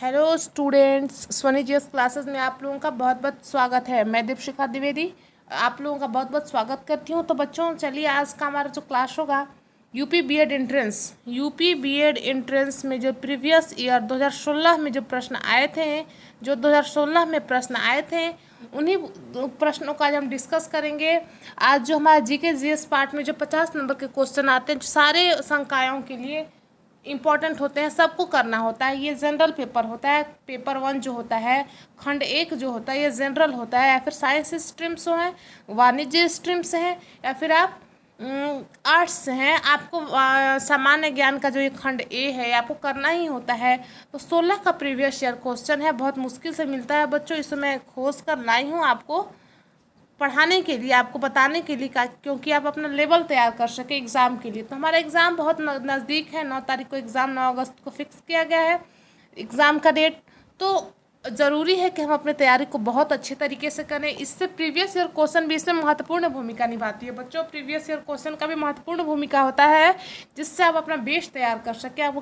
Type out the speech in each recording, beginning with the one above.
Hello students, स्वनी GS classes में आप लोगों का बहुत बहुत स्वागत है। मैं दीपशिखा द्विवेदी आप लोगों का बहुत बहुत स्वागत करती हूँ। तो बच्चों चलिए, आज का हमारा जो क्लास होगा यूपी बीएड एंट्रेंस में जो प्रीवियस ईयर 2016 में जो प्रश्न आए थे, उन्हीं प्रश्नों का आज हम डिस्कस करेंगे। आज जो हमारा जीके जीएस पार्ट में जो 50 नंबर के क्वेश्चन आते हैं, जो सारे संकायों के लिए इम्पॉर्टेंट होते हैं, सबको करना होता है। ये जनरल पेपर होता है। पेपर 1 जो होता है, खंड 1 जो होता है, ये जनरल होता है। या फिर साइंस स्ट्रीम से हैं, वाणिज्य स्ट्रीम से हैं, या फिर आप आर्ट्स से हैं, आपको सामान्य ज्ञान का जो ये खंड ए है आपको करना ही होता है। तो 16 का प्रीवियस ईयर क्वेश्चन है, बहुत मुश्किल से मिलता है बच्चों। इसमें मैं खोज कर लाई हूँ आपको पढ़ाने के लिए, आपको बताने के लिए, क्योंकि आप अपना लेवल तैयार कर सके एग्ज़ाम के लिए। तो हमारा एग्ज़ाम बहुत नज़दीक है। 9 तारीख को एग्ज़ाम, 9 अगस्त को फिक्स किया गया है एग्ज़ाम का डेट। तो ज़रूरी है कि हम अपनी तैयारी को बहुत अच्छे तरीके से करें। इससे प्रीवियस ईयर क्वेश्चन भी इसमें महत्वपूर्ण भूमिका निभाती है बच्चों। प्रीवियस ईयर क्वेश्चन का भी महत्वपूर्ण भूमिका होता है, जिससे आप अपना बेस तैयार कर सकें, आपको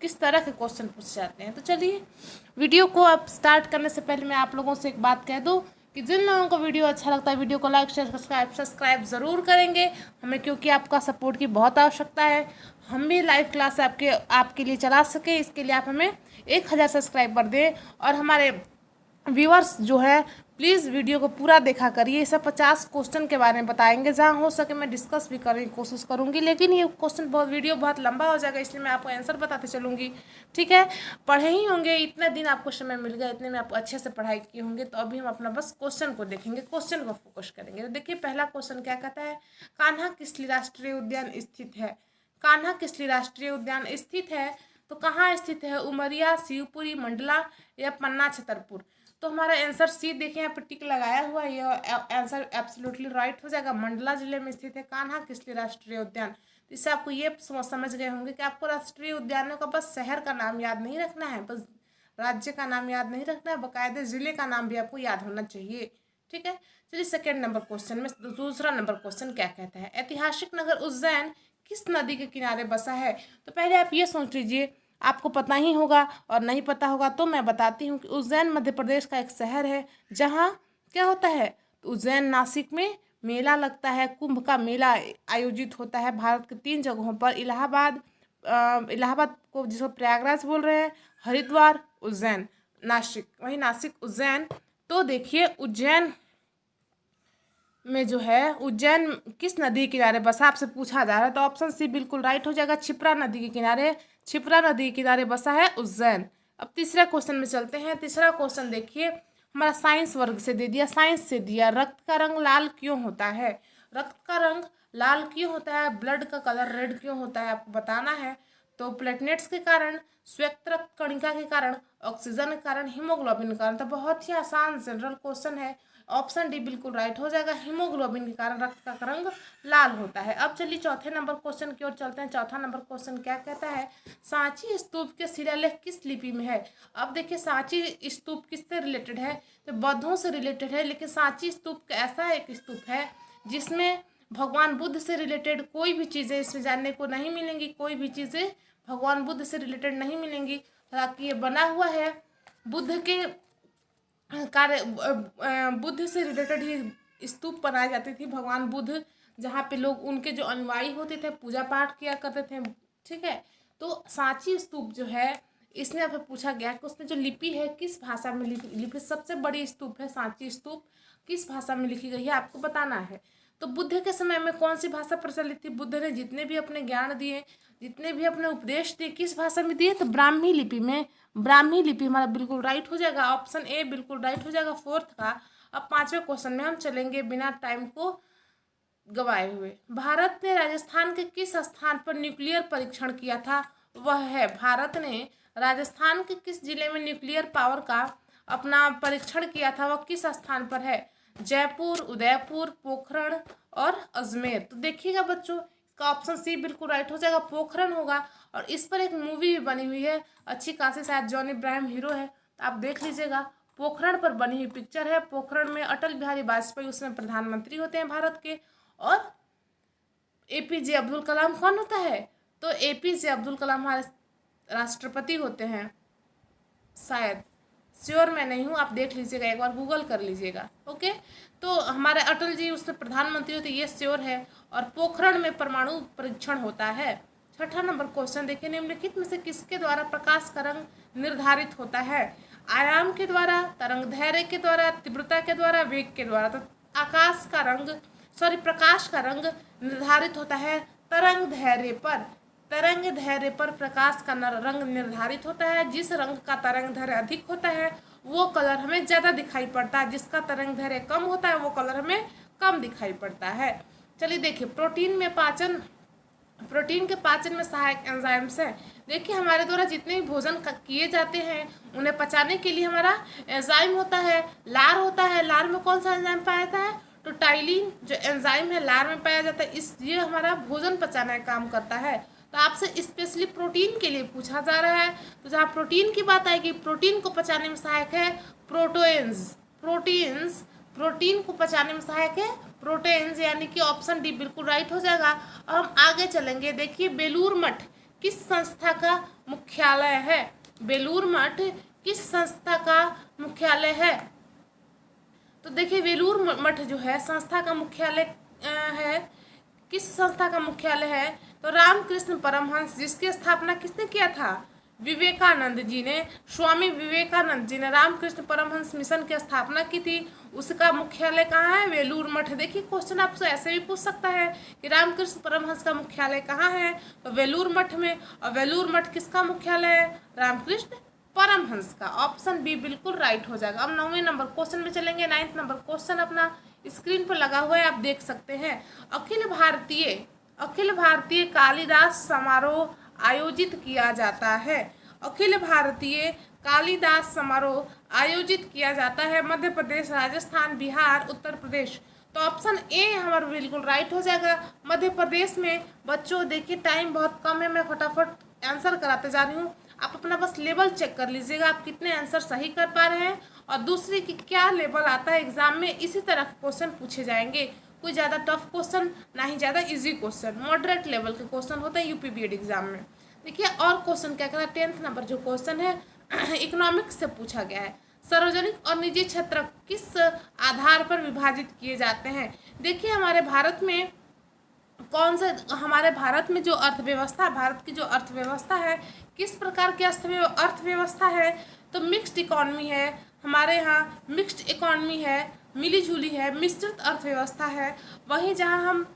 किस तरह के क्वेश्चन पूछ जाते हैं। तो चलिए, वीडियो को अब स्टार्ट करने से पहले मैं आप लोगों से एक बात कह दूँ कि जिन लोगों को वीडियो अच्छा लगता है, वीडियो को लाइक शेयर सब्सक्राइब ज़रूर करेंगे हमें, क्योंकि आपका सपोर्ट की बहुत आवश्यकता है। हम भी लाइव क्लास आपके लिए चला सके, इसके लिए आप हमें 1000 सब्सक्राइबर दें। और हमारे व्यूअर्स जो है, प्लीज़ वीडियो को पूरा देखा करिए। सब 50 क्वेश्चन के बारे में बताएंगे, जहाँ हो सके मैं डिस्कस भी करने की कोशिश करूँगी, लेकिन ये वीडियो बहुत लंबा हो जाएगा, इसलिए मैं आपको आंसर बताते चलूँगी। ठीक है, पढ़े ही होंगे, इतने दिन आपको समय मिल गया, इतने में आप अच्छे से पढ़ाई किए होंगे। तो अभी हम अपना बस क्वेश्चन को देखेंगे, क्वेश्चन को फोकस करेंगे। तो देखिए, पहला क्वेश्चन क्या कहता है, कान्हा किसली राष्ट्रीय उद्यान स्थित है। कान्हा किसली राष्ट्रीय उद्यान स्थित है, तो कहाँ स्थित है, उमरिया, शिवपुरी, मंडला या पन्ना छतरपुर। तो हमारा आंसर सी, देखिए यहाँ पर टिक लगाया हुआ है, यह आंसर एब्सोल्युटली राइट हो जाएगा। मंडला जिले में स्थित है कान्हा किसली राष्ट्रीय उद्यान। तो इससे आपको ये समझ गए होंगे कि आपको राष्ट्रीय उद्यानों का बस शहर का नाम याद नहीं रखना है, बस राज्य का नाम याद नहीं रखना है, बाकायदे जिले का नाम भी आपको याद होना चाहिए। ठीक है, चलिए सेकेंड नंबर क्वेश्चन में दूसरा नंबर क्वेश्चन क्या कहता है, ऐतिहासिक नगर उज्जैन किस नदी के किनारे बसा है। तो पहले आप ये सोच लीजिए, आपको पता ही होगा, और नहीं पता होगा तो मैं बताती हूँ कि उज्जैन मध्य प्रदेश का एक शहर है, जहाँ क्या होता है, उज्जैन नासिक में मेला लगता है, कुंभ का मेला आयोजित होता है भारत के 3 जगहों पर। इलाहाबाद को जिसको प्रयागराज बोल रहे हैं, हरिद्वार, उज्जैन, नासिक, वही नासिक उज्जैन। तो देखिए, उज्जैन में जो है, उज्जैन किस नदी के किनारे बसा आपसे पूछा जा रहा है, तो ऑप्शन सी बिल्कुल राइट हो जाएगा। क्षिप्रा नदी के किनारे, क्षिप्रा नदी के किनारे बसा है उज्जैन। अब तीसरा क्वेश्चन में चलते हैं। तीसरा क्वेश्चन देखिए, हमारा साइंस वर्ग से दे दिया, साइंस से दिया, रक्त का रंग लाल क्यों होता है। रक्त का रंग लाल क्यों होता है, ब्लड का कलर रेड क्यों होता है, आपको बताना है। तो प्लेटलेट्स के कारण, श्वेत रक्त कणिका के कारण, ऑक्सीजन के कारण, हीमोग्लोबिन के कारण। तो बहुत ही आसान जनरल क्वेश्चन है, ऑप्शन डी बिल्कुल राइट हो जाएगा। हीमोग्लोबिन के कारण रक्त का रंग लाल होता है। अब चलिए चौथे नंबर क्वेश्चन की ओर चलते हैं। चौथा नंबर क्वेश्चन क्या कहता है, सांची स्तूप के शिलालेख किस लिपि में है। अब देखिए, सांची स्तूप किससे रिलेटेड है, तो बौद्धों से रिलेटेड है। लेकिन सांची स्तूप ऐसा एक स्तूप है जिसमें भगवान बुद्ध से रिलेटेड कोई भी चीज़ें इसमें जानने को नहीं मिलेंगी, कोई भी चीज़ें भगवान बुद्ध से रिलेटेड नहीं मिलेंगी। हालांकि ये बना हुआ है बुद्ध के कार्य, बुद्ध से रिलेटेड ही स्तूप बनाई जाती थी, भगवान बुद्ध, जहाँ पे लोग उनके जो अनुयायी होते थे पूजा पाठ किया करते थे। ठीक है, तो सांची स्तूप जो है, इसमें अब पूछा गया कि उसमें जो लिपि है किस भाषा में लिपि सबसे बड़ी स्तूप है सांची स्तूप, किस भाषा में लिखी गई है आपको बताना है। तो बुद्ध के समय में कौन सी भाषा प्रचलित थी, बुद्ध ने जितने भी अपने ज्ञान दिए, जितने भी अपने उपदेश दिए, किस भाषा में दिए, तो ब्राह्मी लिपि में। ब्राह्मी लिपि हमारा बिल्कुल राइट हो जाएगा, ऑप्शन ए बिल्कुल राइट हो जाएगा फोर्थ का। अब पांचवें क्वेश्चन में हम चलेंगे बिना टाइम को गवाए हुए। भारत ने राजस्थान के किस स्थान पर न्यूक्लियर परीक्षण किया था, वह है, भारत ने राजस्थान के किस जिले में न्यूक्लियर पावर का अपना परीक्षण किया था, वह किस स्थान पर है, जयपुर, उदयपुर, पोखरण और अजमेर। तो देखिएगा बच्चों, इसका ऑप्शन सी बिल्कुल राइट हो जाएगा, पोखरण होगा। और इस पर एक मूवी भी बनी हुई है अच्छी खासी, शायद जॉन इब्राहिम हीरो है, तो आप देख लीजिएगा। पोखरण पर बनी हुई पिक्चर है। पोखरण में अटल बिहारी वाजपेयी उसमें प्रधानमंत्री होते हैं भारत के, और एपीजे अब्दुल कलाम कौन होता है, तो एपीजे अब्दुल कलाम हमारे राष्ट्रपति होते हैं। शायद, श्योर मैं नहीं हूँ, आप देख लीजिएगा, एक बार गूगल कर लीजिएगा। ओके, तो हमारे अटल जी उसमें प्रधानमंत्री होते, ये श्योर है। और पोखरण में परमाणु परीक्षण होता है। छठा नंबर क्वेश्चन देखिए, निम्नलिखित में से किसके द्वारा प्रकाश का रंग निर्धारित होता है? आयाम के द्वारा, तरंग दैर्घ्य के द्वारा, तीव्रता के द्वारा, वेग के द्वारा। तो प्रकाश का रंग निर्धारित होता है तरंग दैर्घ्य पर। तरंग दैर्घ्य पर प्रकाश का रंग निर्धारित होता है। जिस रंग का तरंग दैर्घ्य अधिक होता है वो कलर हमें ज़्यादा दिखाई पड़ता है, जिसका तरंग दैर्घ्य कम होता है वो कलर हमें कम दिखाई पड़ता है। चलिए देखिए, प्रोटीन के पाचन में सहायक एंजाइम्स हैं। देखिए, हमारे द्वारा जितने भी भोजन किए जाते हैं उन्हें पचाने के लिए हमारा एंजाइम होता है, लार होता है। लार में कौन सा एंजाइम पाया जाता है? तो टाइलिन जो एंजाइम है लार में पाया जाता है, ये हमारा भोजन पचाने का काम करता है। तो आपसे स्पेशली प्रोटीन के लिए पूछा जा रहा है। तो जहाँ प्रोटीन की बात आएगी, प्रोटीन को पचाने में सहायक है प्रोटीन्स। प्रोटीन को पचाने में सहायक है प्रोटीन्स, यानी कि ऑप्शन डी बिल्कुल राइट हो जाएगा। अब हम आगे चलेंगे। देखिए, बेलूर मठ किस संस्था का मुख्यालय है? बेलूर मठ किस संस्था का मुख्यालय है? तो देखिए, बेलूर मठ जो है संस्था का मुख्यालय है, किस संस्था का मुख्यालय है? तो रामकृष्ण परमहंस, जिसकी स्थापना किसने किया था? विवेकानंद जी ने। स्वामी विवेकानंद जी ने रामकृष्ण परमहंस मिशन की स्थापना की थी। उसका मुख्यालय कहाँ है? वेलूर मठ। देखिए, क्वेश्चन आपसे ऐसे भी पूछ सकता है कि रामकृष्ण परमहंस का मुख्यालय कहाँ है? तो वेलूर मठ में। और वेलूर मठ किसका मुख्यालय है? रामकृष्ण परमहंस का। ऑप्शन बी बिल्कुल राइट हो जाएगा। अब 9वें नंबर क्वेश्चन में चलेंगे। 9th नंबर क्वेश्चन अपना स्क्रीन पर लगा हुआ है, आप देख सकते हैं। अखिल भारतीय कालिदास समारोह आयोजित किया जाता है। अखिल भारतीय कालिदास समारोह आयोजित किया जाता है मध्य प्रदेश, राजस्थान, बिहार, उत्तर प्रदेश। तो ऑप्शन ए हमारा बिल्कुल राइट हो जाएगा, मध्य प्रदेश में। बच्चों देखिए, टाइम बहुत कम है, मैं फटाफट आंसर कराते जा रही हूँ। आप अपना बस लेवल चेक कर लीजिएगा, आप कितने आंसर सही कर पा रहे हैं और दूसरी की क्या लेवल आता है एग्जाम में। इसी तरह के क्वेश्चन पूछे जाएंगे, कोई ज़्यादा टफ क्वेश्चन ना ही ज़्यादा इजी क्वेश्चन, मॉडरेट लेवल के क्वेश्चन होते हैं यूपी बीएड एग्जाम में। देखिए, और क्वेश्चन क्या कहता है, 10th नंबर जो क्वेश्चन है इकोनॉमिक्स से पूछा गया है। सार्वजनिक और निजी क्षेत्र किस आधार पर विभाजित किए जाते हैं? देखिए, हमारे भारत में जो अर्थव्यवस्था, भारत की जो अर्थव्यवस्था है, किस प्रकार की अर्थव्यवस्था है? तो मिक्स्ड इकोनॉमी है, हमारे यहाँ मिक्स्ड इकोनॉमी है, मिली जुली है, मिश्रित अर्थव्यवस्था है। वहीं जहाँ हम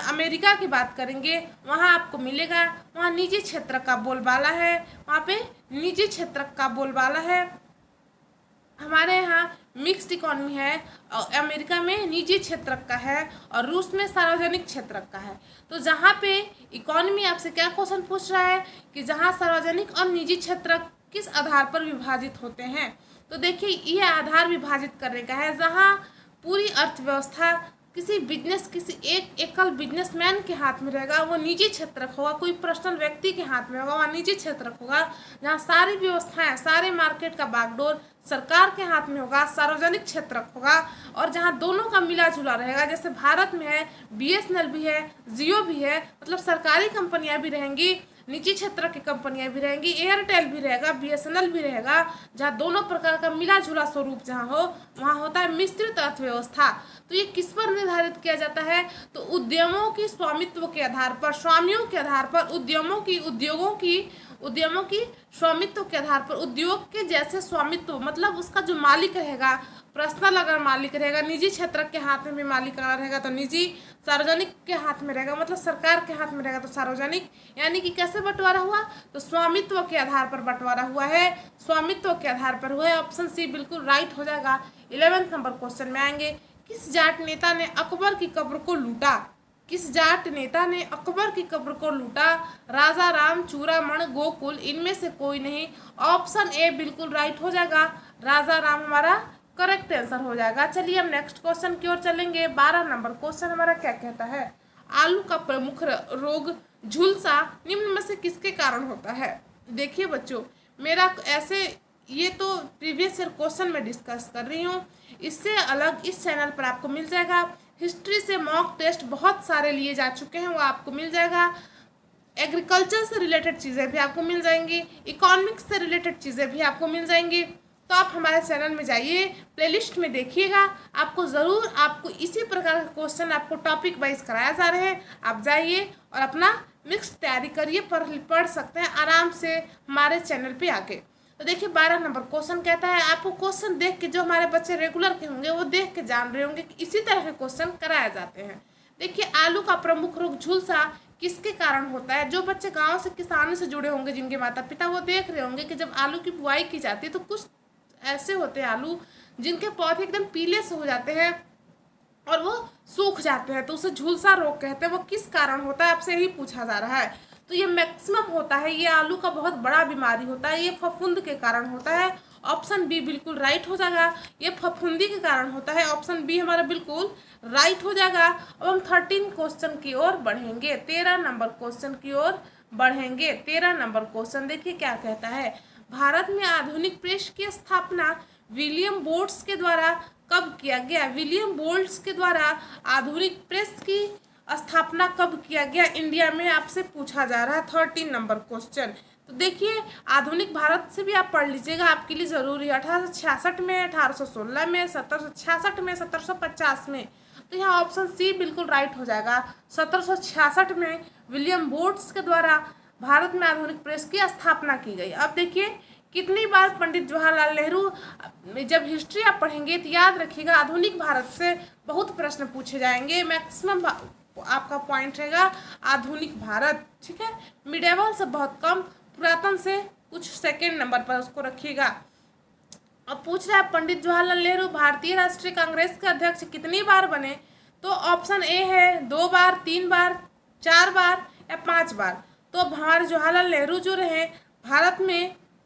अमेरिका की बात करेंगे वहाँ आपको मिलेगा, वहाँ निजी क्षेत्र का बोलबाला है, वहाँ पे निजी क्षेत्र का बोलबाला है। हमारे यहाँ मिक्स्ड इकोनॉमी है और अमेरिका में निजी क्षेत्र का है और रूस में सार्वजनिक क्षेत्र का है। तो जहाँ पे इकोनॉमी आपसे क्या क्वेश्चन पूछ रहा है कि जहाँ सार्वजनिक और निजी क्षेत्र किस आधार पर विभाजित होते हैं? तो देखिए, ये आधार विभाजित करने का है जहाँ पूरी अर्थव्यवस्था किसी एक एकल बिजनेसमैन के हाथ में रहेगा, वो निजी क्षेत्र होगा, कोई पर्सनल व्यक्ति के हाथ में होगा, वहाँ निजी क्षेत्र होगा। जहाँ सारी व्यवस्थाएं, सारे मार्केट का बागडोर सरकार के हाथ में होगा, सार्वजनिक क्षेत्र होगा। और जहाँ दोनों का मिला जुला रहेगा, जैसे भारत में है BSNL भी है, जियो भी है, मतलब सरकारी कंपनियां भी रहेंगी, निजी क्षेत्र की कंपनियां भी रहेंगी, एयरटेल भी रहेगा, BSNL भी रहेगा। जहाँ दोनों प्रकार का मिला जुला स्वरूप जहाँ हो, वहाँ होता है मिश्रित अर्थव्यवस्था। तो ये किस पर निर्धारित किया जाता है? तो उद्यमों की स्वामित्व के आधार पर, स्वामियों के आधार पर, उद्यमों की स्वामित्व के आधार पर। उद्योग के जैसे स्वामित्व मतलब उसका जो मालिक रहेगा, पर्सनल अगर मालिक रहेगा, निजी क्षेत्र के हाथ में भी मालिक अगर रहेगा तो निजी, सार्वजनिक के हाथ में रहेगा मतलब सरकार के हाथ में रहेगा तो सार्वजनिक। यानी कि कैसे बंटवारा हुआ? तो स्वामित्व के आधार पर बंटवारा हुआ है, स्वामित्व के आधार पर हुआ है। ऑप्शन सी बिल्कुल राइट हो जाएगा। 11th नंबर क्वेश्चन में आएंगे। किस जाट नेता ने अकबर की कब्र को लूटा? किस जाट नेता ने अकबर की कब्र को लूटा? राजा राम, चूड़ामण, गोकुल, इनमें से कोई नहीं। ऑप्शन ए बिल्कुल राइट हो जाएगा, राजा राम हमारा करेक्ट आंसर हो जाएगा। चलिए हम नेक्स्ट क्वेश्चन की ओर चलेंगे। 12 नंबर क्वेश्चन हमारा क्या कहता है? आलू का प्रमुख रोग झुलसा निम्न में से किसके कारण होता है? देखिए बच्चों, मेरा ऐसे ये तो प्रीवियस ईयर क्वेश्चन में डिस्कस कर रही हूँ, इससे अलग इस चैनल पर आपको मिल जाएगा। हिस्ट्री से मॉक टेस्ट बहुत सारे लिए जा चुके हैं, वो आपको मिल जाएगा। एग्रीकल्चर से रिलेटेड चीज़ें भी आपको मिल जाएंगी, इकोनॉमिक्स से रिलेटेड चीज़ें भी आपको मिल जाएंगी। तो आप हमारे चैनल में जाइए, प्लेलिस्ट में देखिएगा, आपको ज़रूर आपको इसी प्रकार के क्वेश्चन आपको टॉपिक वाइज कराया जा रहे हैं। आप जाइए और अपना मिक्स तैयारी करिए, पढ़ सकते हैं आराम से हमारे चैनल पे आके। तो देखिए 12 नंबर क्वेश्चन कहता है, आपको क्वेश्चन देख के, जो हमारे बच्चे रेगुलर के होंगे वो देख के जान रहे होंगे कि इसी तरह के क्वेश्चन कराए जाते हैं। देखिए आलू का प्रमुख रोग झुलसा किसके कारण होता है। जो बच्चे गांव से किसानों से जुड़े होंगे, जिनके माता पिता, वो देख रहे होंगे कि जब आलू की बुआई की जाती है तो कुछ ऐसे होते हैं आलू जिनके पौधे एकदम पीले से हो जाते हैं और वो सूख जाते हैं, तो उसे झुलसा रोग कहते हैं। वो किस कारण होता है, आपसे यही पूछा जा रहा है। तो ये मैक्सिमम होता है, ये आलू का बहुत बड़ा बीमारी होता है, ये फफूंद के कारण होता है। ऑप्शन बी बिल्कुल राइट हो जाएगा, ये फफूंदी के कारण होता है। ऑप्शन बी हमारा बिल्कुल राइट हो जाएगा। अब हम 13 क्वेश्चन की ओर बढ़ेंगे, 13 नंबर क्वेश्चन की ओर बढ़ेंगे। 13 नंबर क्वेश्चन देखिए क्या कहता है, भारत में आधुनिक प्रेस की स्थापना विलियम बोल्ट्स के द्वारा कब किया गया। विलियम बोल्ट्स के द्वारा आधुनिक प्रेस की स्थापना कब किया गया, इंडिया में आपसे पूछा जा रहा है 13 नंबर क्वेश्चन। तो देखिए आधुनिक भारत से भी आप पढ़ लीजिएगा, आपके लिए ज़रूरी है। 1866 में, 1816 में, 1766 में, 1750 में। तो यहाँ ऑप्शन सी बिल्कुल राइट हो जाएगा। 1766 में विलियम बोल्ट्स के द्वारा भारत में आधुनिक प्रेस की स्थापना की गई। अब देखिए कितनी बार पंडित जवाहरलाल नेहरू, जब हिस्ट्री आप पढ़ेंगे तो याद रखिएगा आधुनिक भारत से बहुत प्रश्न पूछे जाएंगे। मैक्सिमम आपका पॉइंट रहेगा आधुनिक भारत, ठीक है। मिडेवल से बहुत कम, पुरातन से कुछ सेकेंड नंबर पर उसको रखिएगा। अब पूछ रहा है पंडित जवाहरलाल नेहरू भारतीय राष्ट्रीय कांग्रेस के अध्यक्ष कितनी बार बने। तो ऑप्शन ए है 2 बार, 3 बार, 4 बार या 5 बार। तो अब हमारे जवाहरलाल नेहरू जो रहे,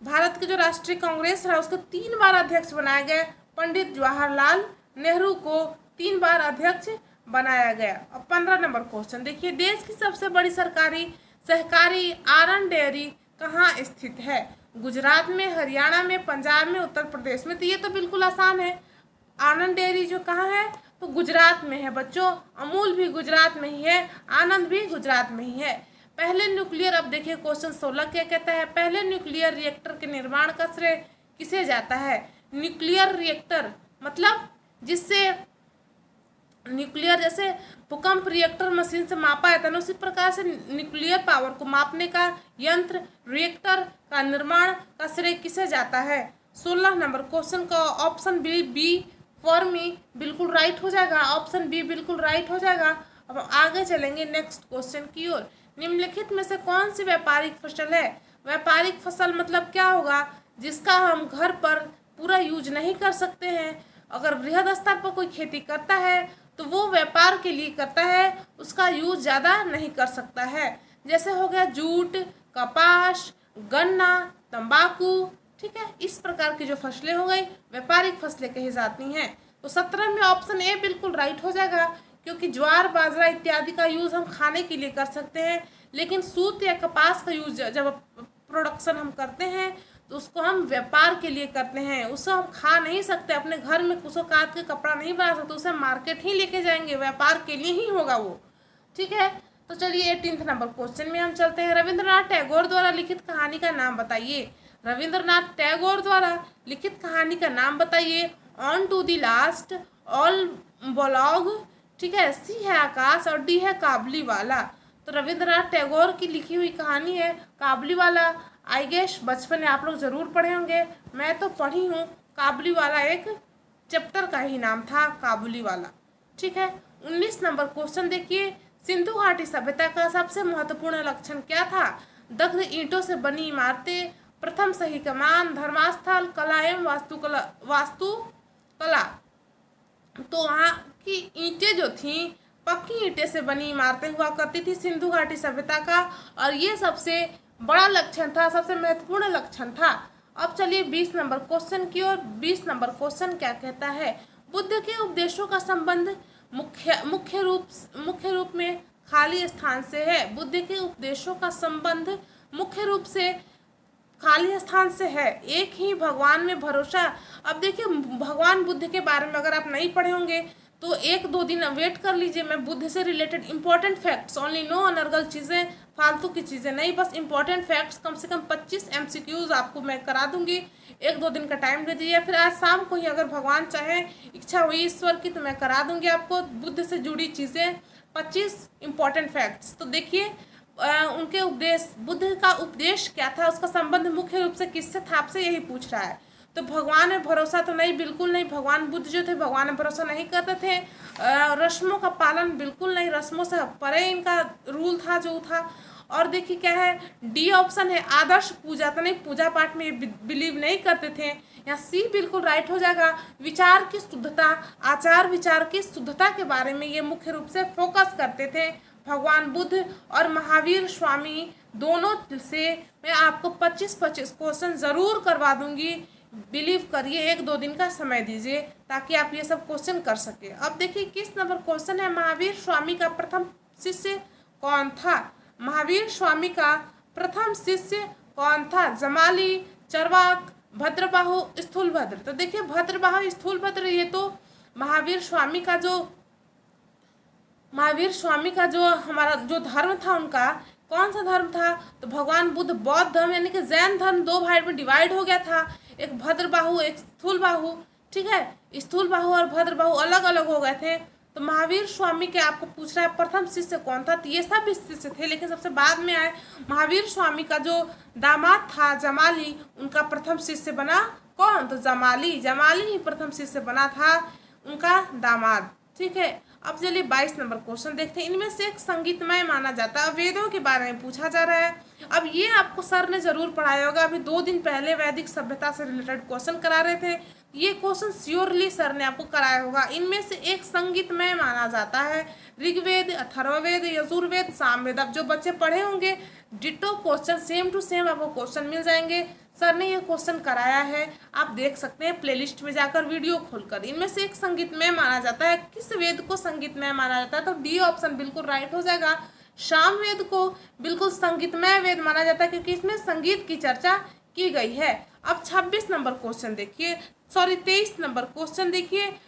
भारत के जो राष्ट्रीय कांग्रेस रहा उसको 3 बार अध्यक्ष बनाया गया। पंडित जवाहरलाल नेहरू को 3 बार अध्यक्ष बनाया गया। अब 15 नंबर क्वेश्चन देखिए, देश की सबसे बड़ी सरकारी सहकारी आनंद डेयरी कहाँ स्थित है। गुजरात में, हरियाणा में, पंजाब में, उत्तर प्रदेश में। तो ये तो बिल्कुल आसान है। आनंद डेयरी जो कहाँ है, तो गुजरात में है बच्चों। अमूल भी गुजरात में ही है, आनंद भी गुजरात में ही है। पहले न्यूक्लियर, अब देखिए क्वेश्चन 16 क्या कहता है, पहले न्यूक्लियर रिएक्टर के निर्माण का श्रेय किसे जाता है। न्यूक्लियर रिएक्टर मतलब जिससे न्यूक्लियर, जैसे भूकंप रिएक्टर मशीन से मापा जाता है ना, उसी प्रकार से न्यूक्लियर पावर को मापने का यंत्र रिएक्टर का निर्माण का श्रेय किसे जाता है। 16 नंबर क्वेश्चन का ऑप्शन बी फॉर मी बिल्कुल राइट हो जाएगा। ऑप्शन बी बिल्कुल राइट हो जाएगा। अब आगे चलेंगे नेक्स्ट क्वेश्चन की ओर। निम्नलिखित में से कौन सी व्यापारिक फसल है। व्यापारिक फसल मतलब क्या होगा, जिसका हम घर पर पूरा यूज नहीं कर सकते हैं। अगर बृहद स्तर पर कोई खेती करता है तो वो व्यापार के लिए करता है, उसका यूज ज़्यादा नहीं कर सकता है। जैसे हो गया जूट, कपास, गन्ना, तंबाकू, ठीक है। इस प्रकार की जो फसलें हो गई व्यापारिक फसलें कही जाती हैं। तो 17 में ऑप्शन ए बिल्कुल राइट हो जाएगा, क्योंकि ज्वार, बाजरा इत्यादि का यूज़ हम खाने के लिए कर सकते हैं, लेकिन सूत या कपास का यूज जब प्रोडक्शन हम करते हैं तो उसको हम व्यापार के लिए करते हैं। उसको हम खा नहीं सकते, अपने घर में उसको काट के कपड़ा नहीं बना सकते, उसे मार्केट ही लेके जाएंगे, व्यापार के लिए ही होगा वो, ठीक है। तो चलिए 18 नंबर क्वेश्चन में हम चलते हैं। रविंद्रनाथ टैगोर द्वारा लिखित कहानी का नाम बताइए। रविंद्रनाथ टैगोर द्वारा लिखित कहानी का नाम बताइए। On to the last, all blog, ठीक है। सी है आकाश और डी है काबली वाला। तो रविंद्रनाथ टैगोर की लिखी हुई कहानी है काबली वाला। आई गेस बचपन में आप लोग ज़रूर पढ़े होंगे, मैं तो पढ़ी हूँ। काबली वाला एक चैप्टर का ही नाम था, काबुली वाला, ठीक है। 19 नंबर क्वेश्चन देखिए, सिंधु घाटी सभ्यता का सबसे महत्वपूर्ण लक्षण क्या था। दग्ध ईंटों से बनी इमारतें, प्रथम सही कमान, धर्मस्थल, कला एवं वास्तुकला। तो वहाँ की ईंटें जो थीं, पक्की ईंटें से बनी इमारतें हुआ करती थी सिंधु घाटी सभ्यता का, और ये सबसे बड़ा लक्षण था, सबसे महत्वपूर्ण लक्षण था। अब चलिए 20 नंबर क्वेश्चन की ओर। 20 नंबर क्वेश्चन क्या कहता है, बुद्ध के उपदेशों का संबंध मुख्य रूप में खाली स्थान से है। बुद्ध के उपदेशों का संबंध मुख्य रूप से खाली स्थान से है। एक ही भगवान में भरोसा। अब देखिए भगवान बुद्ध के बारे में अगर आप नहीं पढ़े होंगे तो 1-2 दिन वेट कर लीजिए, मैं बुद्ध से related important facts, only no अनर्गल चीज़ें फालतू की चीज़ें नहीं, बस इंपॉर्टेंट फैक्ट्स कम से कम 25 MCQs आपको मैं करा दूंगी। 1-2 दिन का टाइम दे दीजिए, फिर आज शाम को ही अगर भगवान चाहे, इच्छा हुई ईश्वर की, तो मैं करा दूंगी आपको बुद्ध से जुड़ी चीज़ें 25 इंपॉर्टेंट फैक्ट्स। तो देखिए उनके उपदेश, बुद्ध का उपदेश क्या था, उसका संबंध मुख्य रूप से किससे था, आपसे यही पूछ रहा है। तो भगवान में भरोसा तो नहीं, बिल्कुल नहीं। भगवान बुद्ध जो थे भगवान में भरोसा नहीं करते थे। रस्मों का पालन बिल्कुल नहीं, रस्मों से परे इनका रूल था जो था। और देखिए क्या है, डी ऑप्शन है, आदर्श पूजा तो नहीं, पूजा पाठ में बिलीव नहीं करते थे। यहाँ सी बिल्कुल राइट हो जाएगा। विचार की शुद्धता, आचार विचार की शुद्धता के बारे में ये मुख्य रूप से फोकस करते थे। भगवान बुद्ध और महावीर स्वामी दोनों से मैं आपको 25-25 क्वेश्चन ज़रूर करवा दूंगी। बिलीव करिए, 1-2 दिन का समय दीजिए ताकि आप ये सब क्वेश्चन कर सके। अब देखिए किस नंबर क्वेश्चन है, महावीर स्वामी का प्रथम शिष्य कौन था। महावीर स्वामी का प्रथम शिष्य कौन था। जमाली, चरवाक, भद्रबाहु, स्थूलभद्र। तो देखिए भद्रबाहु, स्थूलभद्र, ये तो महावीर स्वामी का जो हमारा जो धर्म था, उनका कौन सा धर्म था, तो भगवान बुद्ध बौद्ध धर्म यानी कि जैन धर्म 2 भाग में डिवाइड हो गया था। एक भद्रबाहु, एक स्थूलबाहु, ठीक है। स्थूलबाहु और भद्रबाहु अलग अलग हो गए थे। तो महावीर स्वामी के आपको पूछ रहा है प्रथम शिष्य कौन था, तो ये सब शिष्य थे, लेकिन सबसे बाद में आए महावीर स्वामी का जो दामाद था जमाली, उनका प्रथम शिष्य बना कौन, तो जमाली ही प्रथम शिष्य बना था, उनका दामाद, ठीक है। अब चलिए 22 नंबर क्वेश्चन देखते हैं। इनमें से एक संगीतमय माना जाता है, वेदों के बारे में पूछा जा रहा है। अब ये आपको सर ने जरूर पढ़ाया होगा, अभी 2 दिन पहले वैदिक सभ्यता से रिलेटेड क्वेश्चन करा रहे थे, ये क्वेश्चन श्योरली सर ने आपको कराया होगा। इनमें से एक संगीतमय माना जाता है, ऋग्वेद, अथर्ववेद, यजुर्वेद, सामवेद। अब जो बच्चे पढ़े होंगे ditto question same to same आपको क्वेश्चन मिल जाएंगे। सर ने ये क्वेश्चन कराया है, आप देख सकते हैं प्लेलिस्ट में जाकर वीडियो खोलकर। इनमें से एक संगीतमय माना जाता है, किस वेद को संगीतमय माना जाता है, तो डी ऑप्शन बिल्कुल राइट हो जाएगा। सामवेद को बिल्कुल संगीतमय वेद माना जाता है क्योंकि इसमें संगीत की चर्चा की गई है। अब 26 नंबर क्वेश्चन देखिए, 23 नंबर क्वेश्चन देखिए।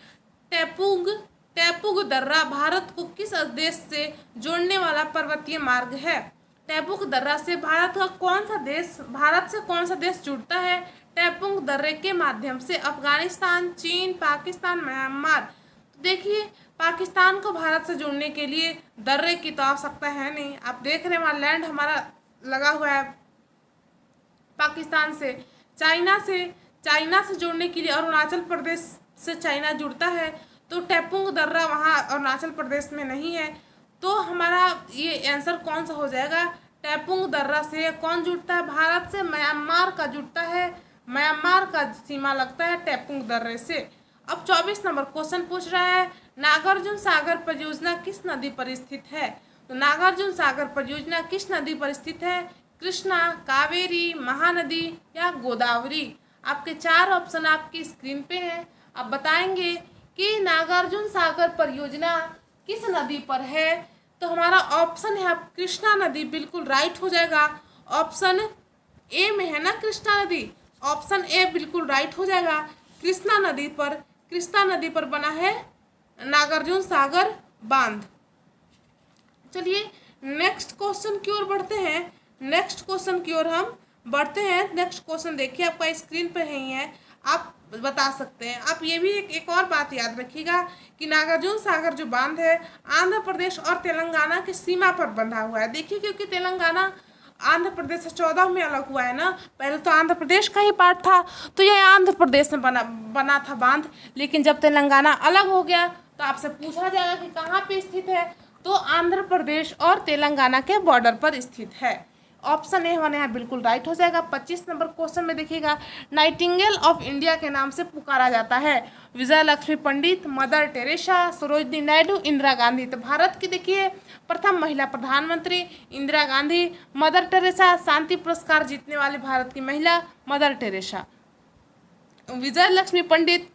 टैपुग दर्रा भारत को किस देश से जोड़ने वाला पर्वतीय मार्ग है। टैपुंग दर्रा से भारत से कौन सा देश जुड़ता है। टैपुंग दर्रे के माध्यम से अफगानिस्तान, चीन, पाकिस्तान, म्यांमार। तो देखिए पाकिस्तान को भारत से जोड़ने के लिए दर्रे की तो आवश्यकता है नहीं, आप देख रहे हैं वहाँ लैंड हमारा लगा हुआ है पाकिस्तान से। चाइना से जोड़ने के लिए अरुणाचल प्रदेश से चाइना जुड़ता है, तो टैपुंग दर्रा वहाँ अरुणाचल प्रदेश में नहीं है। तो हमारा ये आंसर कौन सा हो जाएगा, टैपुंग दर्रा से कौन जुड़ता है, भारत से म्यांमार का जुड़ता है, म्यांमार का सीमा लगता है टैपुंग दर्रे से। अब 24 नंबर क्वेश्चन पूछ रहा है, नागार्जुन सागर परियोजना किस नदी पर स्थित है। तो नागार्जुन सागर परियोजना किस नदी पर स्थित है, कृष्णा, कावेरी, महानदी या गोदावरी। आपके 4 ऑप्शन आपकी स्क्रीन पे हैं, आप बताएंगे कि नागार्जुन सागर परियोजना किस नदी पर है। तो हमारा ऑप्शन है आप कृष्णा नदी, बिल्कुल राइट हो जाएगा। ऑप्शन ए में है ना कृष्णा नदी, ऑप्शन ए बिल्कुल राइट हो जाएगा। कृष्णा नदी पर बना है नागार्जुन सागर बांध। चलिए नेक्स्ट क्वेश्चन की ओर बढ़ते हैं। नेक्स्ट क्वेश्चन देखिए, आपका स्क्रीन पर ही है, आप बता सकते हैं। आप ये भी एक और बात याद रखिएगा कि नागार्जुन सागर जो बांध है आंध्र प्रदेश और तेलंगाना की सीमा पर बंधा हुआ है। देखिए क्योंकि तेलंगाना आंध्र प्रदेश से 14 में अलग हुआ है ना, पहले तो आंध्र प्रदेश का ही पार्ट था, तो यह आंध्र प्रदेश में बना था बांध, लेकिन जब तेलंगाना अलग हो गया तो आपसे पूछा जाएगा कि कहाँ पे स्थित है, तो आंध्र प्रदेश और तेलंगाना के बॉर्डर पर स्थित है। ऑप्शन ए हमारे यहाँ बिल्कुल राइट हो जाएगा। 25 नंबर क्वेश्चन में देखिएगा, नाइटिंगेल ऑफ इंडिया के नाम से पुकारा जाता है विजय लक्ष्मी पंडित, मदर टेरेसा, सरोजनी नायडू, इंदिरा गांधी। तो भारत की देखिए प्रथम महिला प्रधानमंत्री इंदिरा गांधी, मदर टेरेसा शांति पुरस्कार जीतने वाली भारत की महिला मदर टेरेसा। विजय लक्ष्मी पंडित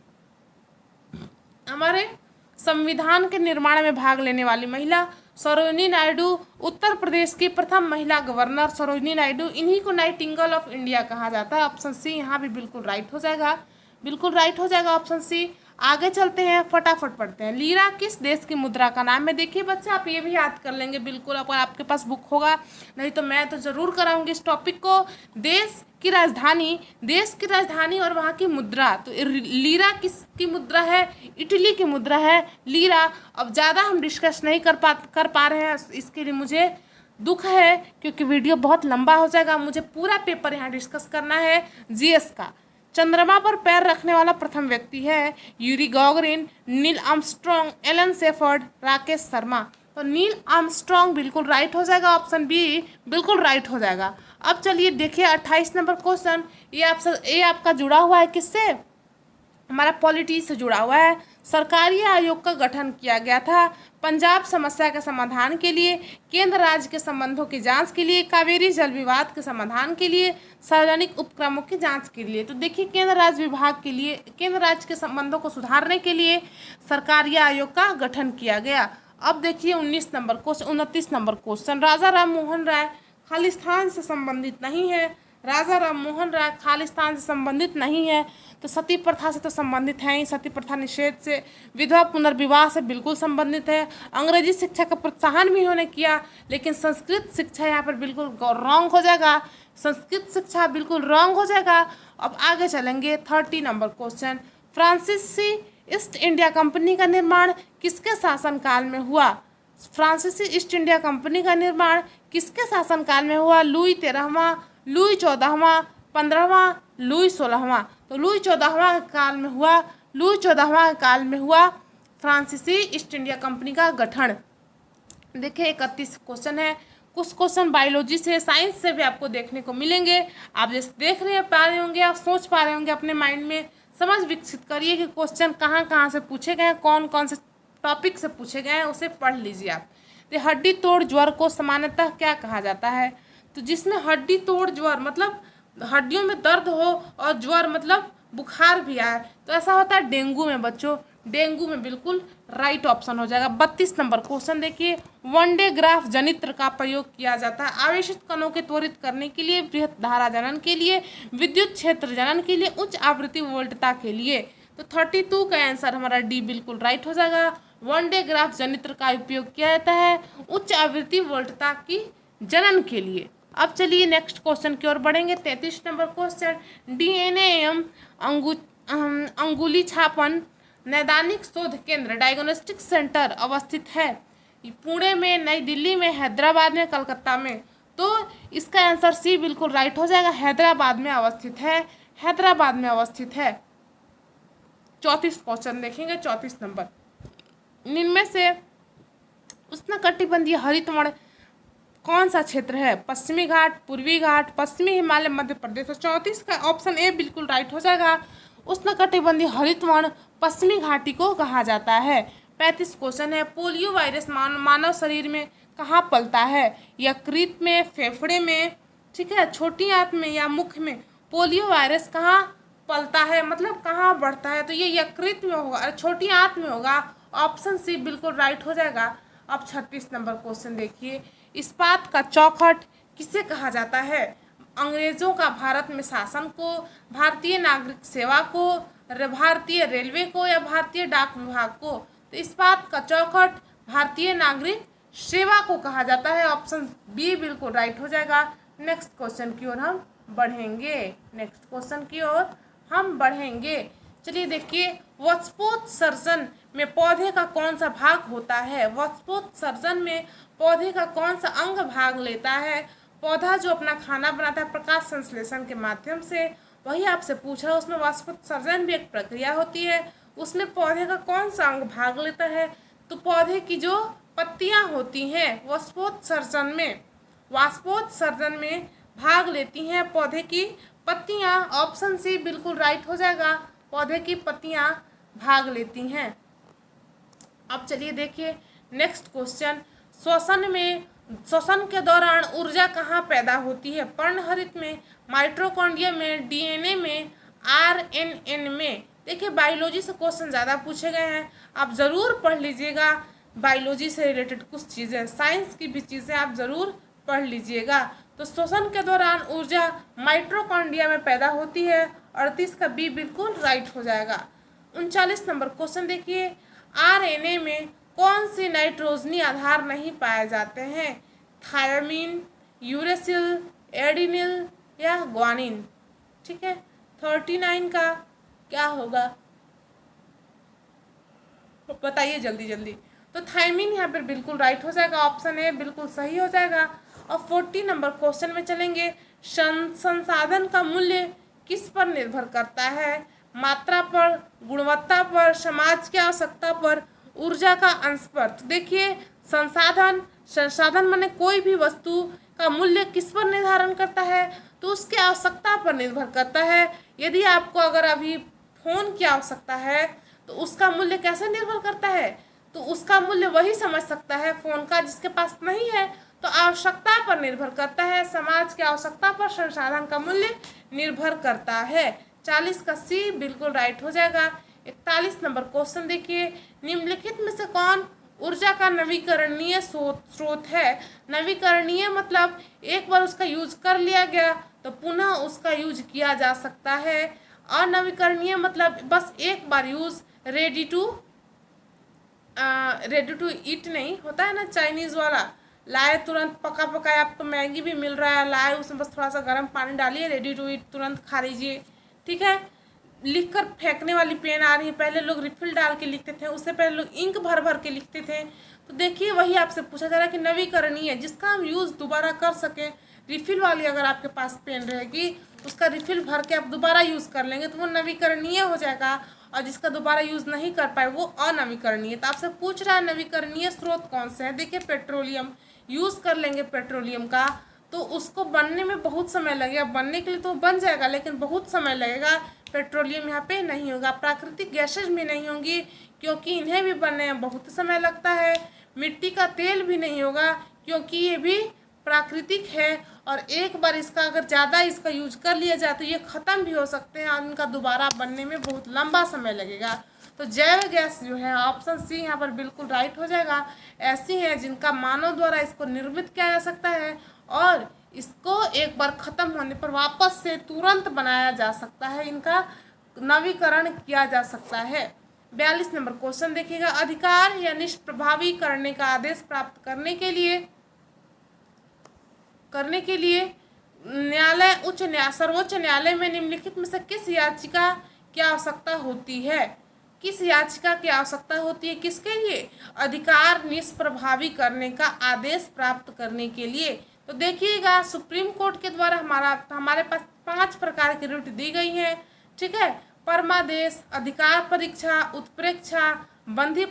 हमारे संविधान के निर्माण में भाग लेने वाली महिला। सरोजनी नायडू उत्तर प्रदेश की प्रथम महिला गवर्नर सरोजनी नायडू, इन्हीं को नाइटिंगेल ऑफ इंडिया कहा जाता है। ऑप्शन सी यहाँ भी बिल्कुल राइट हो जाएगा, बिल्कुल राइट हो जाएगा ऑप्शन सी। आगे चलते हैं, फटाफट पढ़ते हैं। लीरा किस देश की मुद्रा का नाम है? देखिए बच्चे, आप ये भी याद कर लेंगे बिल्कुल, अगर आपके पास बुक होगा, नहीं तो मैं तो ज़रूर कराऊंगी इस टॉपिक को। देश की राजधानी और वहाँ की मुद्रा, तो लीरा किसकी मुद्रा है? इटली की मुद्रा है लीरा। अब ज़्यादा हम डिस्कस नहीं कर पा रहे हैं, इसके लिए मुझे दुख है, क्योंकि वीडियो बहुत लंबा हो जाएगा। मुझे पूरा पेपर यहाँ डिस्कस करना है जीएस का। चंद्रमा पर पैर रखने वाला प्रथम व्यक्ति है Yuri Gagarin, Neil Armstrong, Alan Shepard, Rakesh Sharma. तो नील आर्मस्ट्रॉन्ग बिल्कुल राइट हो जाएगा, ऑप्शन बी बिल्कुल राइट हो जाएगा। अब चलिए देखिए 28 नंबर क्वेश्चन, ये आपका जुड़ा हुआ है किससे? हमारा पॉलिटी से जुड़ा हुआ है। सरकारी आयोग का गठन किया गया था पंजाब समस्या के समाधान के लिए, केंद्र राज्य के संबंधों की जांच के लिए, कावेरी जल विवाद के समाधान के लिए, सार्वजनिक उपक्रमों की जांच के लिए। तो देखिए केंद्र राज्य विभाग के लिए, केंद्र राज्य के संबंधों को सुधारने के लिए सरकारी आयोग का गठन किया गया। अब देखिए 29 नंबर क्वेश्चन, राजा राम मोहन राय खालिस्तान से संबंधित नहीं है। राजा राम मोहन राय खालिस्तान से संबंधित नहीं है, तो सती प्रथा से तो संबंधित है ही, सती प्रथा निषेध से, विधवा पुनर्विवाह से बिल्कुल संबंधित है। अंग्रेजी शिक्षा का प्रोत्साहन भी इन्होंने किया, लेकिन संस्कृत शिक्षा यहाँ पर बिल्कुल रॉन्ग हो जाएगा, संस्कृत शिक्षा बिल्कुल रॉन्ग हो जाएगा। अब आगे चलेंगे 30 नंबर क्वेश्चन, फ्रांसीसी ईस्ट इंडिया कंपनी का निर्माण किसके शासनकाल में हुआ? फ्रांसीसी ईस्ट इंडिया कंपनी का निर्माण किसके शासनकाल में हुआ? लुई 13वां, लुई 14वां, 15वां, लुई 16वां। तो लुई 14वां काल में हुआ, लुई 14वां काल में हुआ फ्रांसीसी ईस्ट इंडिया कंपनी का गठन। देखिए 31 क्वेश्चन है, कुछ क्वेश्चन बायोलॉजी से, साइंस से भी आपको देखने को मिलेंगे। आप जैसे देख पा रहे होंगे, आप सोच पा रहे होंगे, अपने माइंड में समझ विकसित करिए कि क्वेश्चन कहाँ कहाँ से पूछे गए हैं, कौन कौन से टॉपिक से पूछे गए हैं, उसे पढ़ लीजिए आप। तो हड्डी तोड़ ज्वर को सामान्यतः क्या कहा जाता है? तो जिसमें हड्डी तोड़ ज्वर मतलब हड्डियों में दर्द हो और ज्वर मतलब बुखार भी आए, तो ऐसा होता है डेंगू में बच्चों, डेंगू में बिल्कुल राइट ऑप्शन हो जाएगा। 32 नंबर क्वेश्चन देखिए, वनडे ग्राफ जनित्र का प्रयोग किया जाता है आवेशित कणों के त्वरित करने के लिए, बृहत धारा जनन के लिए, विद्युत क्षेत्र जनन के लिए, उच्च आवृत्ति वोल्टता के लिए। तो 32 का आंसर हमारा डी बिल्कुल राइट हो जाएगा। वनडे ग्राफ जनित्र का उपयोग किया जाता है उच्च आवृत्ति वोल्टता की जनन के लिए। अब चलिए नेक्स्ट क्वेश्चन की ओर बढ़ेंगे। 33 नंबर क्वेश्चन, डीएनए एवं अंगुली छापन नैदानिक शोध केंद्र डायग्नोस्टिक सेंटर अवस्थित है पुणे में, नई दिल्ली में, हैदराबाद में, कलकत्ता में। तो इसका आंसर सी बिल्कुल राइट हो जाएगा, हैदराबाद में अवस्थित है, हैदराबाद में अवस्थित है। 34 क्वेश्चन देखेंगे, 34 नंबर, इनमें से उष्णकटिबंधीय हरितवर्ण कौन सा क्षेत्र है? पश्चिमी घाट, पूर्वी घाट, पश्चिमी हिमालय, मध्य प्रदेश। तो 34 का ऑप्शन ए बिल्कुल राइट हो जाएगा, उष्णकटिबंधीय हरितवर्ण पश्चिमी घाटी को कहा जाता है। 35 क्वेश्चन है, पोलियो वायरस मानव शरीर में कहाँ पलता है? यकृत में, फेफड़े में, ठीक है, छोटी आंत में या मुख में? पोलियो वायरस कहाँ पलता है मतलब कहाँ बढ़ता है? तो ये यकृत में होगा, छोटी आंत में होगा, ऑप्शन सी बिल्कुल राइट हो जाएगा। अब 36 नंबर क्वेश्चन देखिए, इस्पात का चौखट किसे कहा जाता है? अंग्रेजों का भारत में शासन को, भारतीय नागरिक सेवा को, भारतीय रेलवे को, या भारतीय डाक विभाग को? तो इस्पात का चौखट भारतीय नागरिक सेवा को कहा जाता है, ऑप्शन बी बिल्कुल राइट हो जाएगा। नेक्स्ट क्वेश्चन की ओर हम बढ़ेंगे, नेक्स्ट क्वेश्चन की ओर हम बढ़ेंगे। चलिए देखिए, वस्पोत्सर्जन में पौधे का कौन सा भाग होता है? वस्पोत्सर्जन में पौधे का कौन सा अंग भाग लेता है? पौधा जो अपना खाना बनाता है प्रकाश संश्लेषण के माध्यम से, वही आपसे पूछ रहा है, उसमें वस्पोत्सर्जन भी एक प्रक्रिया होती है, उसमें पौधे का कौन सा अंग भाग लेता है? तो पौधे की जो पत्तियां होती हैं वस्पोत्सर्जन में भाग लेती हैं पौधे की पत्तियां, ऑप्शन सी बिल्कुल राइट हो जाएगा, पौधे की पत्तियां भाग लेती हैं। अब चलिए देखिए नेक्स्ट क्वेश्चन, श्वसन के दौरान ऊर्जा कहाँ पैदा होती है? पर्णहरित में, माइटोकॉन्ड्रिया में, डीएनए में, आरएनए में? देखिए बायोलॉजी से क्वेश्चन ज़्यादा पूछे गए हैं, आप ज़रूर पढ़ लीजिएगा, बायोलॉजी से रिलेटेड कुछ चीज़ें, साइंस की भी चीज़ें आप ज़रूर पढ़ लीजिएगा। तो श्वसन के दौरान ऊर्जा माइटोकॉन्ड्रिया में पैदा होती है, 38 का बी बिल्कुल राइट हो जाएगा। 39 नंबर क्वेश्चन देखिए, आरएनए में कौन से नाइट्रोजनी आधार नहीं पाए जाते हैं? थायमीन, यूरेसिल, एडिनिल या ग्वानिन? ठीक है, 39 का क्या होगा बताइए जल्दी जल्दी। तो थायमीन यहाँ पर बिल्कुल राइट हो जाएगा, ऑप्शन ए बिल्कुल सही हो जाएगा। और 40 नंबर क्वेश्चन में चलेंगे, संसाधन का मूल्य किस पर निर्भर करता है? मात्रा पर, गुणवत्ता पर, समाज की आवश्यकता पर, ऊर्जा का अंश पर? तो देखिए, संसाधन माने कोई भी वस्तु का मूल्य किस पर निर्धारण करता है? तो उसकी आवश्यकता पर निर्भर करता है। यदि आपको अगर अभी फोन की आवश्यकता है तो उसका मूल्य कैसे निर्भर करता है? तो उसका मूल्य वही समझ सकता है फ़ोन का जिसके पास नहीं है। तो आवश्यकता पर निर्भर करता है, समाज की आवश्यकता पर संसाधन का मूल्य निर्भर करता है। 40 का सी बिल्कुल राइट हो जाएगा। 41 नंबर क्वेश्चन देखिए, निम्नलिखित में से कौन ऊर्जा का नवीकरणीय स्रोत है? नवीकरणीय मतलब एक बार उसका यूज कर लिया गया तो पुनः उसका यूज किया जा सकता है। अनवीकरणीय मतलब बस एक बार यूज, रेडी टू ईट नहीं होता है ना चाइनीज़ वाला, लाए तुरंत पका पकाया, आप तो मैगी भी मिल रहा है, लाए उसमें बस थोड़ा सा गर्म पानी डालिए, रेडी टू ईट, तुरंत खा लीजिए। ठीक है, लिखकर फेंकने वाली पेन आ रही है, पहले लोग रिफिल डाल के लिखते थे, उससे पहले लोग इंक भर भर के लिखते थे। तो देखिए वही आपसे पूछा जा रहा है कि नवीकरणीय जिसका हम यूज़ दोबारा कर सकें। रिफिल वाली अगर आपके पास पेन रहेगी उसका रिफिल भर के आप दोबारा यूज़ कर लेंगे तो वो नवीकरणीय हो जाएगा, और जिसका दोबारा यूज़ नहीं कर पाए वो अनवीकरणीय। तो आपसे पूछ रहा है नवीकरणीय स्रोत कौन से हैं? देखिए पेट्रोलियम, यूज़ कर लेंगे पेट्रोलियम का तो उसको बनने में बहुत समय लगेगा, बनने के लिए तो बन जाएगा लेकिन बहुत समय लगेगा। पेट्रोलियम यहाँ पे नहीं होगा। प्राकृतिक गैसेज भी नहीं होंगी क्योंकि इन्हें भी बनने में बहुत समय लगता है। मिट्टी का तेल भी नहीं होगा क्योंकि ये भी प्राकृतिक है, और एक बार इसका अगर ज़्यादा इसका यूज कर लिया जाए तो ये ख़त्म भी हो सकते हैं और इनका दोबारा बनने में बहुत लंबा समय लगेगा। तो जैव गैस जो है ऑप्शन सी यहाँ पर बिल्कुल राइट हो जाएगा। ऐसी हैं जिनका मानव द्वारा इसको निर्मित किया जा सकता है और इसको एक बार ख़त्म होने पर वापस से तुरंत बनाया जा सकता है, इनका नवीकरण किया जा सकता है। 42 नंबर क्वेश्चन देखिएगा, अधिकार या निष्प्रभावी करने का आदेश प्राप्त करने के लिए न्यायालय सर्वोच्च न्यायालय में निम्नलिखित में से किस याचिका की आवश्यकता होती है? किस याचिका की आवश्यकता होती है? किसके लिए? अधिकार निष्प्रभावी करने का आदेश प्राप्त करने के लिए। तो देखिएगा बंदी कोर्ट के द्वारा हमारे पास 5 प्रकार की रिट दी गई हैं। ठीक है, परमादेश, अधिकार परीक्षा, उत्प्रेक्षा, बंदी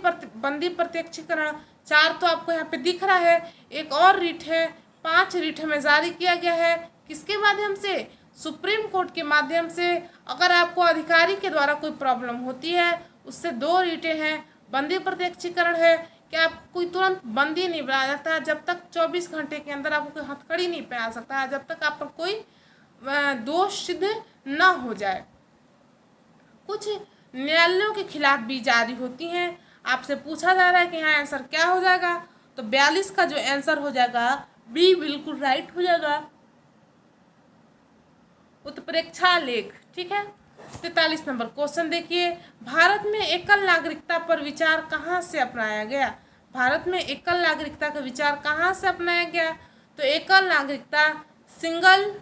प्रत्यक्षीकरण। 4 तो आपको यहाँ पे दिख रहा है, एक और रिट है। 5 रिट हमें जारी किया गया है किसके माध्यम से? सुप्रीम कोर्ट के माध्यम से। अगर आपको अधिकारी के द्वारा कोई प्रॉब्लम होती है उससे 2 रिटें हैं। बंदी प्रत्यक्षीकरण है कि आपको कोई तुरंत बंदी नहीं बनाया जाता जब तक 24 घंटे के अंदर आपको कोई हथकड़ी नहीं पहना सकता है, जब तक आप पर कोई दोष सिद्ध न हो जाए। कुछ न्यायालयों के खिलाफ भी जारी होती हैं। आपसे पूछा जा रहा है कि यहाँ आंसर क्या हो जाएगा? तो 42 का जो आंसर हो जाएगा बी बिल्कुल राइट हो जाएगा, उत्प्रेक्षा लेख। ठीक है, 43 नंबर क्वेश्चन देखिए, भारत में एकल नागरिकता पर विचार कहाँ से अपनाया गया? भारत में एकल नागरिकता का विचार कहाँ से अपनाया गया? तो एकल नागरिकता, सिंगल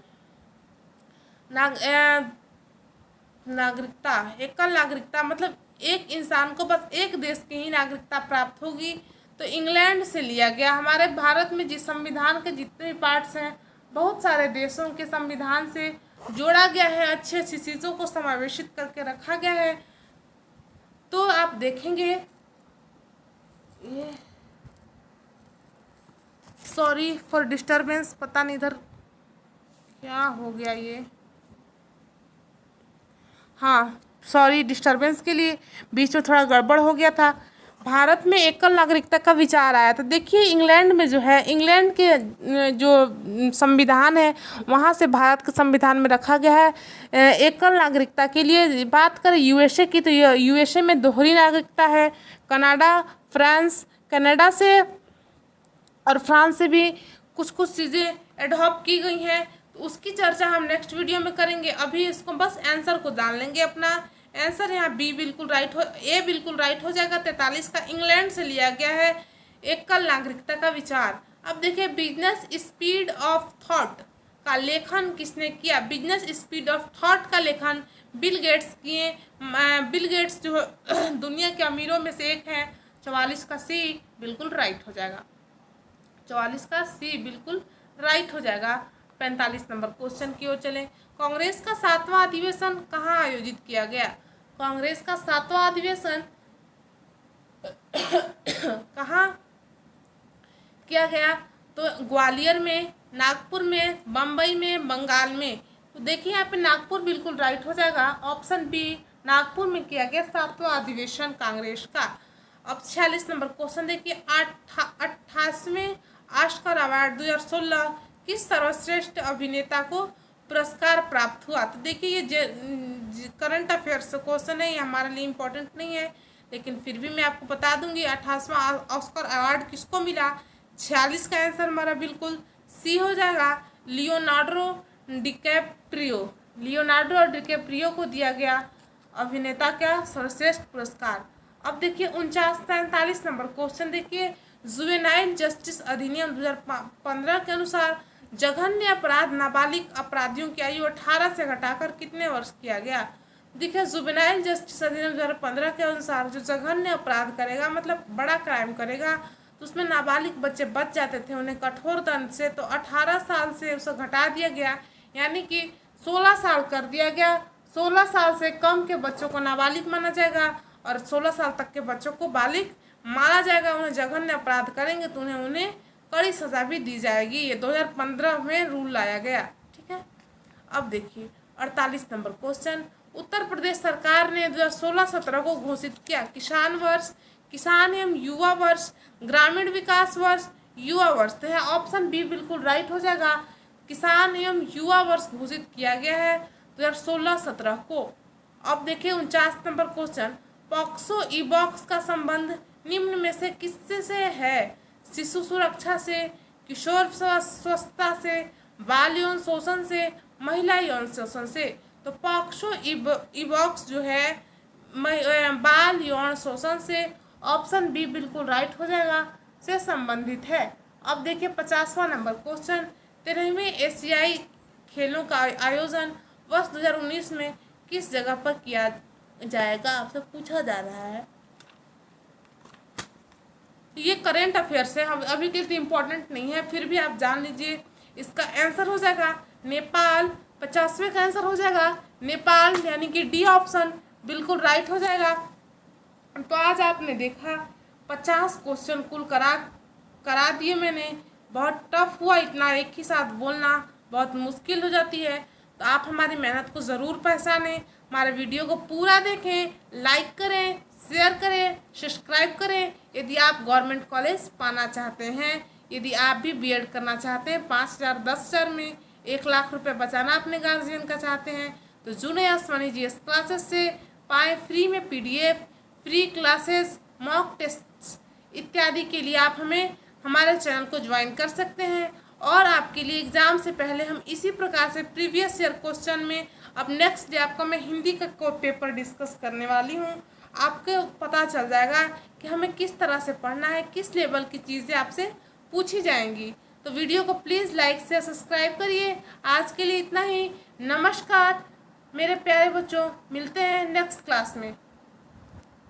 नागरिकता, एकल नागरिकता मतलब एक इंसान को बस एक देश की ही नागरिकता प्राप्त होगी। तो इंग्लैंड से लिया गया। हमारे भारत में जिस संविधान के जितने भी पार्ट्स हैं बहुत सारे देशों के संविधान से जोड़ा गया है, अच्छी अच्छी चीज़ों को समावेशित करके रखा गया है। तो आप देखेंगे ये, सॉरी फॉर डिस्टरबेंस, पता नहीं इधर क्या हो गया ये, हाँ सॉरी डिस्टरबेंस के लिए, बीच में थोड़ा गड़बड़ हो गया था। भारत में एकल नागरिकता का विचार आया था। देखिए इंग्लैंड में जो है, इंग्लैंड के जो संविधान है वहाँ से भारत के संविधान में रखा गया है एकल नागरिकता के लिए। बात करें यूएसए की तो यूएसए में दोहरी नागरिकता है। कनाडा से और फ्रांस से भी कुछ कुछ चीज़ें एडॉप्ट की गई हैं, तो उसकी चर्चा हम नेक्स्ट वीडियो में करेंगे। अभी इसको बस आंसर को जान लेंगे अपना। आंसर यहाँ बी बिल्कुल राइट हो, ए बिल्कुल राइट हो जाएगा। 43 का इंग्लैंड से लिया गया है एकल नागरिकता का विचार। अब देखिए बिजनेस स्पीड ऑफ थॉट का लेखन किसने किया? बिजनेस स्पीड ऑफ थॉट का लेखन बिल गेट्स किए। बिल गेट्स जो दुनिया के अमीरों में से एक हैं। 44 का सी बिल्कुल राइट हो जाएगा। 44 का सी बिल्कुल राइट हो जाएगा। 45 नंबर क्वेश्चन की ओर चलें। कांग्रेस का 7वां अधिवेशन कहाँ आयोजित किया गया? कांग्रेस का 7वां अधिवेशन कहाँ किया गया? तो ग्वालियर में, नागपुर में, बम्बई में, बंगाल में। तो देखिए यहाँ पे नागपुर बिल्कुल राइट हो जाएगा। ऑप्शन बी नागपुर में किया गया 7वां अधिवेशन कांग्रेस का। अब 46 नंबर क्वेश्चन देखिए। 88वें ऑस्कर अवार्ड 2016 किस सर्वश्रेष्ठ अभिनेता को पुरस्कार प्राप्त हुआ? तो देखिए ये करंट अफेयर्स क्वेश्चन है, ये हमारे लिए इम्पोर्टेंट नहीं है, लेकिन फिर भी मैं आपको बता दूंगी 88वां ऑस्कर अवार्ड किसको मिला। 46 का आंसर हमारा बिल्कुल सी हो जाएगा। लियोनार्डो डिकैप्रियो, लियोनार्डो और डिकैप्रियो को दिया गया अभिनेता का सर्वश्रेष्ठ पुरस्कार। अब देखिए 49-43 नंबर क्वेश्चन देखिए। जुवेनाइल जस्टिस अधिनियम 2015 के अनुसार जघन्य अपराध नाबालिग अपराधियों की आयु 18 से घटाकर कितने वर्ष किया गया? देखिए जुवेनाइल जस्टिस अधिनियम 2015 के अनुसार जो जघन्य अपराध करेगा, मतलब बड़ा क्राइम करेगा, तो उसमें नाबालिग बच्चे बच जाते थे उन्हें कठोर दंड से, तो 18 साल से उसे घटा दिया गया, यानी कि 16 साल कर दिया गया। 16 साल से कम के बच्चों को नाबालिग माना जाएगा और 16 साल तक के बच्चों को बालिग माना जाएगा। उन्हें जघन्य अपराध करेंगे तो उन्हें कड़ी सजा भी दी जाएगी। ये 2015 में रूल लाया गया, ठीक है। अब देखिए 48 नंबर क्वेश्चन। उत्तर प्रदेश सरकार ने 2016-17 को घोषित किया किसान वर्ष, किसान एवं युवा वर्ष, ग्रामीण विकास वर्ष, युवा वर्ष। तो है ऑप्शन बी बिल्कुल राइट हो जाएगा। किसान एवं युवा वर्ष घोषित किया गया है 2016-17 को। अब देखिए 49 number question. POCSO e box का संबंध निम्न में से किससे से है? शिशु सुरक्षा से, किशोर स्वास्थ्यता से, बाल यौन शोषण से, महिला यौन शोषण से। तो पॉक्सो ई बॉक्स जो है बाल यौन शोषण से। ऑप्शन बी बिल्कुल राइट हो जाएगा, से संबंधित है। अब देखिए 50वां नंबर क्वेश्चन। 13वें एशियाई खेलों का आयोजन वर्ष 2019 में किस जगह पर किया जाएगा? आपसे पूछा जा रहा है। ये करेंट अफेयर्स है, हम अभी के लिए इम्पोर्टेंट नहीं है, फिर भी आप जान लीजिए। इसका आंसर हो जाएगा नेपाल। 50वें का आंसर हो जाएगा नेपाल, यानी कि डी ऑप्शन बिल्कुल राइट हो जाएगा। तो आज आपने देखा 50 क्वेश्चन कुल करा दिए मैंने। बहुत टफ हुआ, इतना एक ही साथ बोलना बहुत मुश्किल हो जाती है। तो आप हमारी मेहनत को ज़रूर पहचानें, हमारे वीडियो को पूरा देखें, लाइक करें, शेयर करें, सब्सक्राइब करें। यदि आप गवर्नमेंट कॉलेज पाना चाहते हैं, यदि आप भी बीएड करना चाहते हैं 5,000 10,000 में 1 लाख रुपए बचाना अपने गार्जियन का चाहते हैं, तो जुड़े आसमानी जीएस क्लासेस से पाएँ फ्री में PDF, free classes, mock test इत्यादि के लिए आप हमारे चैनल को ज्वाइन कर सकते हैं। और आपके लिए एग्ज़ाम से पहले हम इसी प्रकार से प्रीवियस ईयर क्वेश्चन में अब नेक्स्ट डे आपका मैं हिंदी का पेपर डिस्कस करने वाली हूँ। आपको पता चल जाएगा कि हमें किस तरह से पढ़ना है, किस लेवल की चीज़ें आपसे पूछी जाएंगी। तो वीडियो को प्लीज़ लाइक से सब्सक्राइब करिए। आज के लिए इतना ही। नमस्कार मेरे प्यारे बच्चों, मिलते हैं नेक्स्ट क्लास में।